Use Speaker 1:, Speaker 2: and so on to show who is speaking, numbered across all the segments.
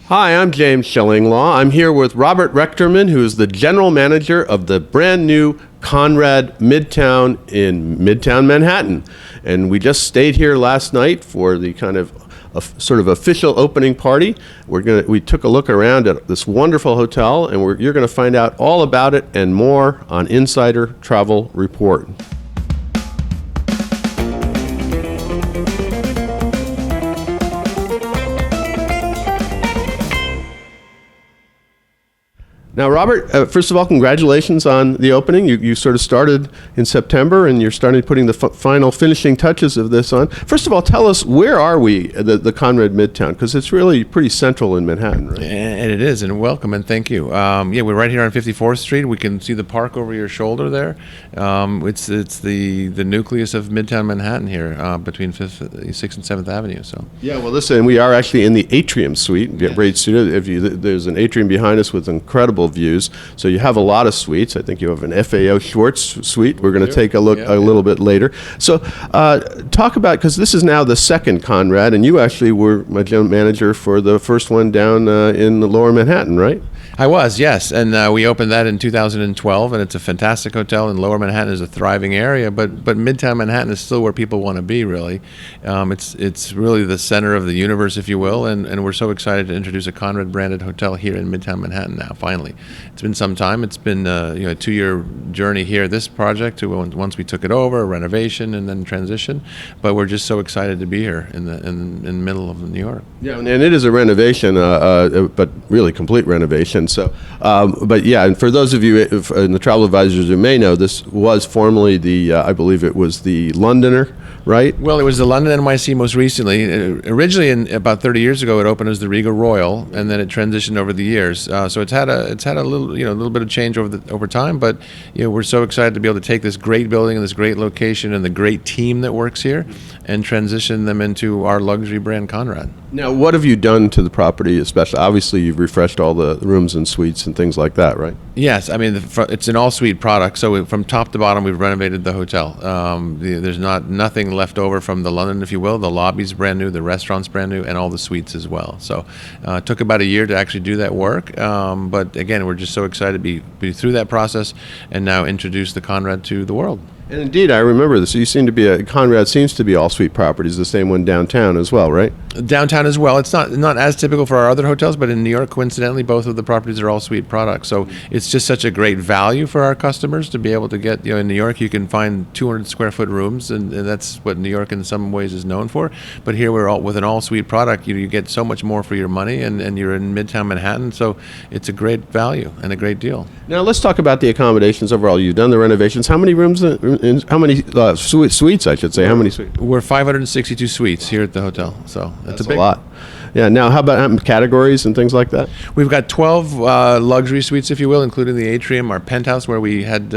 Speaker 1: Hi, I'm James Shillinglaw. I'm here with Robert Rechtermann, who is the general manager of the brand new Conrad Midtown in Midtown Manhattan. And we just stayed here last night for the kind of sort of official opening party. We took a look around at this wonderful hotel, and you're going to find out all about it and more on Insider Travel Report. Now, Robert, first of all, congratulations on the opening. You sort of started in September, and you're starting putting the final finishing touches of this on. First of all, tell us, where are we, the Conrad Midtown? Because it's really pretty central in Manhattan, right?
Speaker 2: And it is, and welcome, and thank you. We're right here on 54th Street. We can see the park over your shoulder there. It's the nucleus of Midtown Manhattan here, between 6th and 7th Avenue. So. Yeah,
Speaker 1: well, listen, we are actually in the atrium suite. Yes. Great studio. There's an atrium behind us with incredible views. So you have a lot of suites. I think you have an FAO Schwartz suite. We're going to take a look a little bit later. So talk about, because this is now the second Conrad, and you actually were my general manager for the first one down in the Lower Manhattan, right?
Speaker 2: I was, yes, and we opened that in 2012, and it's a fantastic hotel, and Lower Manhattan is a thriving area, but Midtown Manhattan is still where people want to be, really. It's really the center of the universe, if you will, and we're so excited to introduce a Conrad-branded hotel here in Midtown Manhattan now, finally. It's been some time. It's been a 2-year journey here, this project, once we took it over, renovation, and then transition, but we're just so excited to be here in the middle of New York.
Speaker 1: Yeah, and it is a renovation, but really complete renovation. So, but yeah, and for those of you in the travel advisors who may know, this was formerly I believe it was the Londoner, right?
Speaker 2: Well, it was the London NYC most recently. Originally, about 30 years ago, it opened as the Regal Royal, and then it transitioned over the years. So it's had a little bit of change over time. But we're so excited to be able to take this great building and this great location and the great team that works here, and transition them into our luxury brand Conrad.
Speaker 1: Now, what have you done to the property, especially? Obviously, you've refreshed all the rooms and suites and things like that, right?
Speaker 2: Yes, I mean, it's an all-suite product, so from top to bottom, we've renovated the hotel. There's nothing left over from the London, if you will. The lobby's brand new, the restaurant's brand new, and all the suites as well. So it took about a year to actually do that work, but again, we're just so excited to be through that process and now introduce the Conrad to the world.
Speaker 1: And indeed, I remember this. You seem to be Conrad seems to be all suite properties, the same one downtown as well, right?
Speaker 2: Downtown as well. It's not as typical for our other hotels, but in New York, coincidentally, both of the properties are all suite products. So it's just such a great value for our customers to be able to get, in New York, you can find 200 square foot rooms, and that's what New York in some ways is known for. But here with an all suite product, you get so much more for your money, and you're in Midtown Manhattan. So it's a great value and a great deal.
Speaker 1: Now let's talk about the accommodations overall. You've done the renovations. How many rooms? How many suites, I should say? How many suites?
Speaker 2: We're 562 suites here at the hotel, so
Speaker 1: that's a lot. Yeah. Now, how about categories and things like that?
Speaker 2: We've got 12 luxury suites, if you will, including the atrium, our penthouse where we had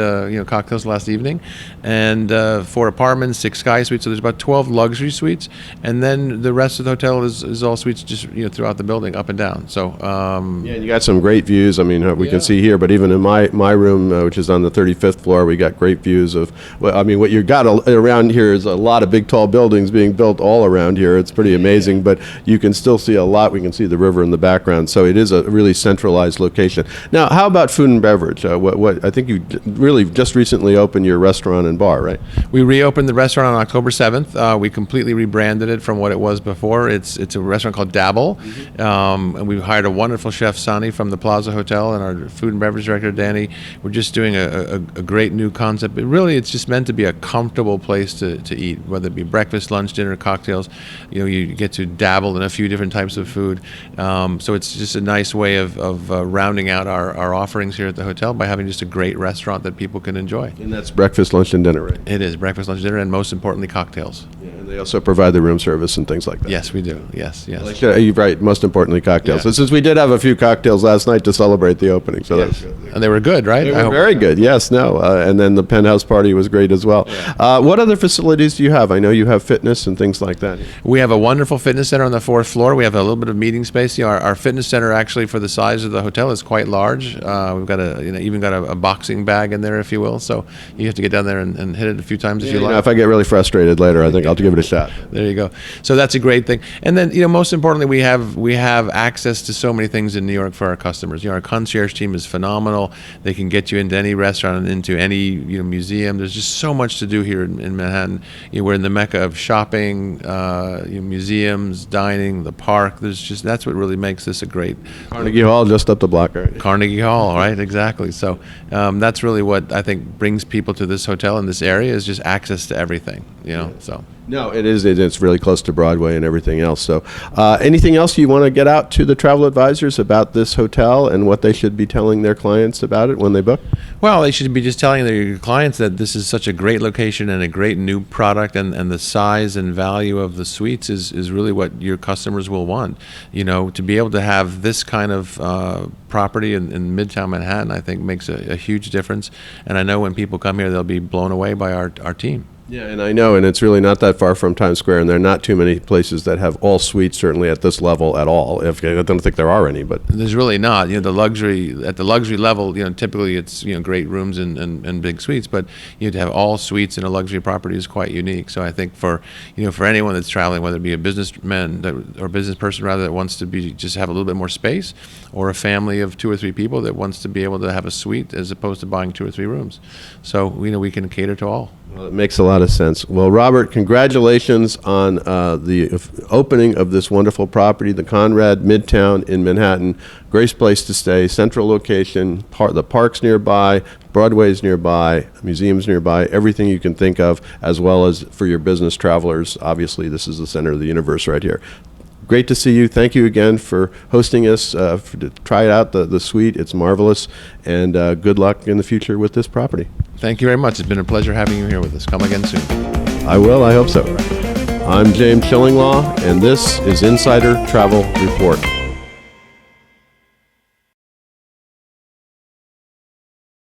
Speaker 2: cocktails last evening, and 4 apartments, 6 sky suites. So there's about 12 luxury suites, and then the rest of the hotel is all suites just throughout the building, up and down. So
Speaker 1: yeah, and you got some great views. I mean, we can see here, but even in my room, which is on the 35th floor, we got great views of. Well, I mean, what you got around here is a lot of big, tall buildings being built all around here. It's pretty amazing, but you can still see a lot. We can see the river in the background, so it is a really centralized location. Now, how about food and beverage? What I think you really just recently opened your restaurant and bar, right?
Speaker 2: We reopened the restaurant on October 7th. We completely rebranded it from what it was before. It's a restaurant called Dabble, and we hired a wonderful chef, Sani, from the Plaza Hotel, and our food and beverage director, Danny. We're just doing a great new concept. But really, it's just meant to be a comfortable place to eat, whether it be breakfast, lunch, dinner, cocktails. You get to dabble in a few different types of food. So it's just a nice way of rounding out our offerings here at the hotel by having just a great restaurant that people can enjoy.
Speaker 1: And that's breakfast, lunch, and dinner, right?
Speaker 2: It is breakfast, lunch, dinner, and most importantly, cocktails.
Speaker 1: Yeah, and they also provide the room service and things like that.
Speaker 2: Yes, we do. Yes.
Speaker 1: You're right. Most importantly, cocktails. Yeah. So since we did have a few cocktails last night to celebrate the opening, so
Speaker 2: yes. And they were good, right?
Speaker 1: They were very good. Yes, and then the penthouse party was great as well. Yeah. What other facilities do you have? I know you have fitness and things like that.
Speaker 2: We have a wonderful fitness center on the 4th floor. We have a little bit of meeting space. Our fitness center, actually, for the size of the hotel, is quite large. We've got even got a boxing bag in there, if you will. So you have to get down there and hit it a few times if you like.
Speaker 1: If I get really frustrated later, I think I'll give it a shot.
Speaker 2: There you go. So that's a great thing. And then, most importantly, we have access to so many things in New York for our customers. Our concierge team is phenomenal. They can get you into any restaurant and into any museum. There's just so much to do here in Manhattan. We're in the mecca of shopping, museums, dining, the park. That's what really makes this a great.
Speaker 1: Carnegie Hall, just up the block, right?
Speaker 2: Carnegie Hall, right? Exactly. So that's really what I think brings people to this hotel in this area is just access to everything. So.
Speaker 1: No, it is. It's really close to Broadway and everything else. So, anything else you want to get out to the travel advisors about this hotel and what they should be telling their clients about it when they book?
Speaker 2: Well, they should be just telling their clients that this is such a great location and a great new product, and the size and value of the suites is really what your customers will want. To be able to have this kind of property in Midtown Manhattan, I think makes a huge difference. And I know when people come here, they'll be blown away by our team.
Speaker 1: Yeah, and I know, and it's really not that far from Times Square, and there are not too many places that have all suites, certainly at this level at all. I don't think there are any, but
Speaker 2: there's really not. At the luxury level, typically it's great rooms and big suites, but to have all suites in a luxury property is quite unique. So I think for anyone that's traveling, whether it be a businessman or business person rather that wants to just have a little bit more space, or a family of 2 or 3 people that wants to be able to have a suite as opposed to buying 2 or 3 rooms. So we can cater to all.
Speaker 1: Well, it makes a lot of sense. Well, Robert, congratulations on the opening of this wonderful property, the Conrad Midtown in Manhattan. Great place to stay, central location, the park's nearby, Broadway's nearby, museums nearby, everything you can think of, as well as for your business travelers. Obviously, this is the center of the universe right here. Great to see you. Thank you again for hosting us, to try it out, the suite. It's marvelous, and good luck in the future with this property.
Speaker 2: Thank you very much. It's been a pleasure having you here with us. Come again soon.
Speaker 1: I will. I hope so. I'm James Shillinglaw, and this is Insider Travel Report.